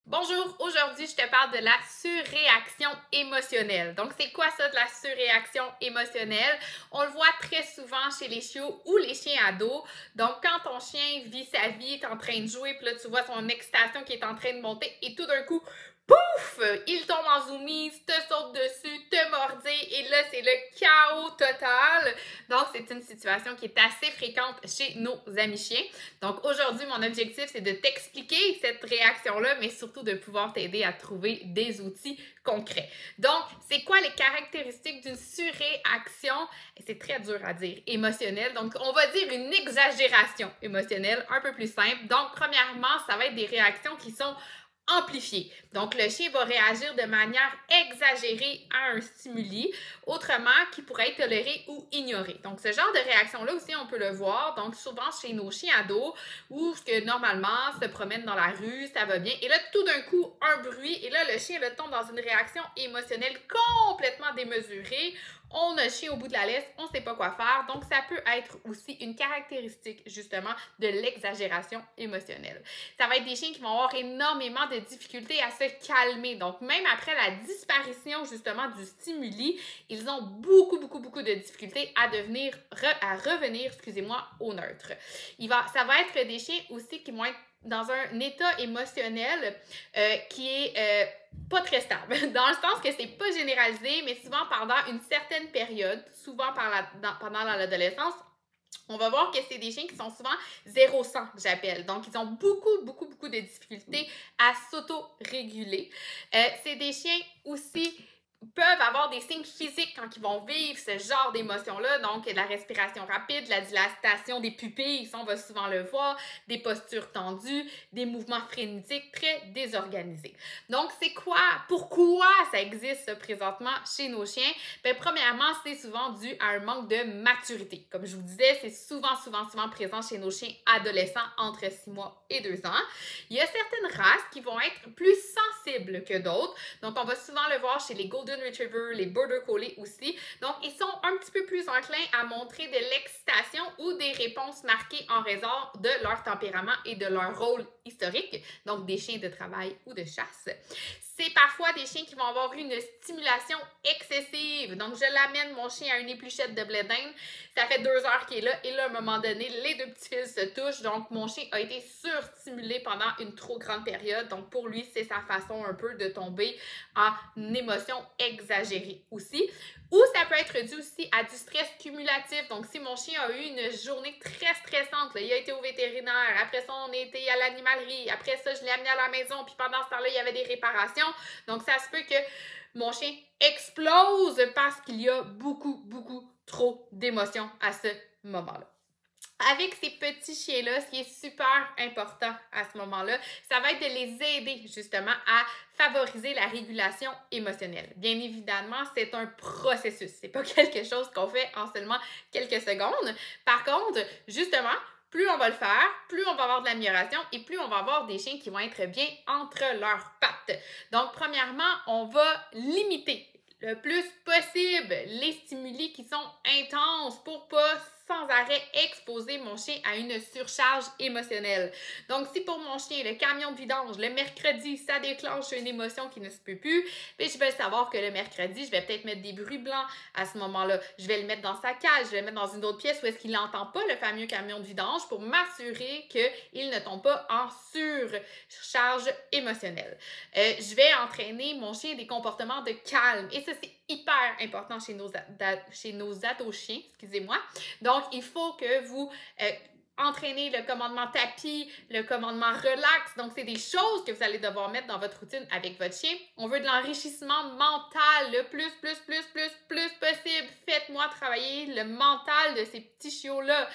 Bonjour, aujourd'hui je te parle de la surréaction émotionnelle. Donc c'est quoi ça de la surréaction émotionnelle? On le voit très souvent chez les chiots ou les chiens ados. Donc quand ton chien vit sa vie, est en train de jouer, puis là tu vois son excitation qui est en train de monter et tout d'un coup, pouf! Il tombe en zoomies, te saute dessus, te mordit et là c'est le chaos total. Donc c'est une situation qui est assez fréquente chez nos amis chiens. Donc aujourd'hui mon objectif c'est de t'expliquer cette réaction-là, mais surtout de pouvoir t'aider à trouver des outils concrets. Donc c'est quoi les caractéristiques d'une surréaction? C'est très dur à dire, émotionnelle. Donc on va dire une exagération émotionnelle, un peu plus simple. Donc premièrement, ça va être des réactions qui sont amplifié. Donc, le chien va réagir de manière exagérée à un stimuli, autrement qui pourrait être toléré ou ignoré. Donc, ce genre de réaction-là aussi, on peut le voir. Donc, souvent chez nos chiens ados, où que normalement se promènent dans la rue, ça va bien. Et là, tout d'un coup, un bruit. Et là, le chien là, tombe dans une réaction émotionnelle complètement démesurée. On a le chien au bout de la laisse, on ne sait pas quoi faire. Donc, ça peut être aussi une caractéristique, justement, de l'exagération émotionnelle. Ça va être des chiens qui vont avoir énormément de difficultés à se calmer. Donc, même après la disparition, justement, du stimuli, ils ont beaucoup de difficultés à revenir, excusez-moi, au neutre. Ça va être des chiens aussi qui vont être dans un état émotionnel qui est pas très stable, dans le sens que c'est pas généralisé, mais souvent pendant une certaine période, souvent pendant l'adolescence, on va voir que c'est des chiens qui sont souvent 0-100, j'appelle. Donc, ils ont beaucoup de difficultés à s'auto-réguler. C'est des chiens aussi peuvent avoir des signes physiques quand ils vont vivre ce genre d'émotions-là, donc de la respiration rapide, la dilatation des pupilles, ça on va souvent le voir, des postures tendues, des mouvements frénétiques très désorganisés. Donc c'est quoi, pourquoi ça existe présentement chez nos chiens? Bien, premièrement, c'est souvent dû à un manque de maturité. Comme je vous disais, c'est souvent présent chez nos chiens adolescents entre 6 mois et 2 ans. Il y a certaines races qui vont être plus sensibles que d'autres, donc on va souvent le voir chez les Golden Retriever, les Border Collie aussi. Donc, ils sont un petit peu plus enclins à montrer de l'excitation ou des réponses marquées en raison de leur tempérament et de leur rôle historique, donc des chiens de travail ou de chasse. C'est parfois des chiens qui vont avoir une stimulation excessive. Donc, je l'amène, mon chien, à une épluchette de blé d'Inde. Ça fait 2 heures qu'il est là. Et là, à un moment donné, les deux petits fils se touchent. Donc, mon chien a été surstimulé pendant une trop grande période. Donc, pour lui, c'est sa façon un peu de tomber en émotion exagérée aussi. Ou ça peut être dû aussi à du stress cumulatif. Donc, si mon chien a eu une journée très stressante, là, il a été au vétérinaire, après ça, on a été à l'animalerie, après ça, je l'ai amené à la maison, puis pendant ce temps-là, il y avait des réparations. Donc, ça se peut que mon chien explose parce qu'il y a beaucoup trop d'émotions à ce moment-là. Avec ces petits chiens-là, ce qui est super important à ce moment-là, ça va être de les aider justement à favoriser la régulation émotionnelle. Bien évidemment, c'est un processus. C'est pas quelque chose qu'on fait en seulement quelques secondes. Par contre, justement, plus on va le faire, plus on va avoir de l'amélioration et plus on va avoir des chiens qui vont être bien entre leurs pattes. Donc, premièrement, on va limiter le plus possible les stimuli qui sont intenses pour pas sans arrêt exposer mon chien à une surcharge émotionnelle. Donc, si pour mon chien, le camion de vidange, le mercredi, ça déclenche une émotion qui ne se peut plus, bien, je vais savoir que le mercredi, je vais peut-être mettre des bruits blancs à ce moment-là. Je vais le mettre dans sa cage, je vais le mettre dans une autre pièce où est-ce qu'il n'entend pas le fameux camion de vidange pour m'assurer qu'il ne tombe pas en surcharge émotionnelle. Je vais entraîner mon chien des comportements de calme. Et ça, c'est hyper important chez nos ados chiens, excusez-moi. Donc, il faut que vous entraînez le commandement tapis, le commandement relax. Donc, c'est des choses que vous allez devoir mettre dans votre routine avec votre chien. On veut de l'enrichissement mental le plus possible. Faites-moi travailler le mental de ces petits chiots-là.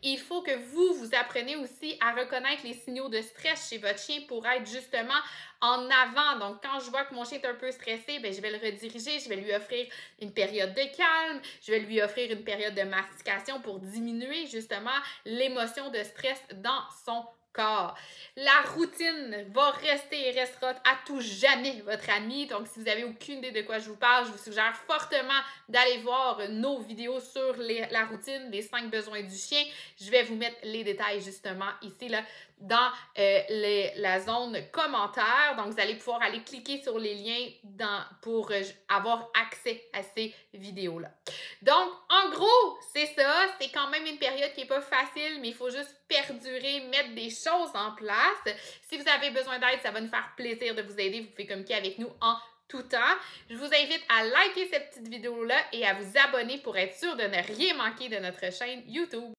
Il faut que vous appreniez aussi à reconnaître les signaux de stress chez votre chien pour être justement en avant. Donc, quand je vois que mon chien est un peu stressé, bien, je vais le rediriger, je vais lui offrir une période de calme, je vais lui offrir une période de mastication pour diminuer justement l'émotion de stress dans son corps. La routine va rester et restera à tout jamais votre ami. Donc, si vous n'avez aucune idée de quoi je vous parle, je vous suggère fortement d'aller voir nos vidéos sur la routine, les 5 besoins du chien. Je vais vous mettre les détails justement ici là, dans la zone commentaire. Donc, vous allez pouvoir aller cliquer sur les liens pour avoir accès à ces vidéos-là. Donc, en gros, c'est ça. C'est quand même une période qui n'est pas facile, mais il faut juste perdurer, mettre des choses en place. Si vous avez besoin d'aide, ça va nous faire plaisir de vous aider. Vous pouvez communiquer avec nous en tout temps. Je vous invite à liker cette petite vidéo-là et à vous abonner pour être sûr de ne rien manquer de notre chaîne YouTube.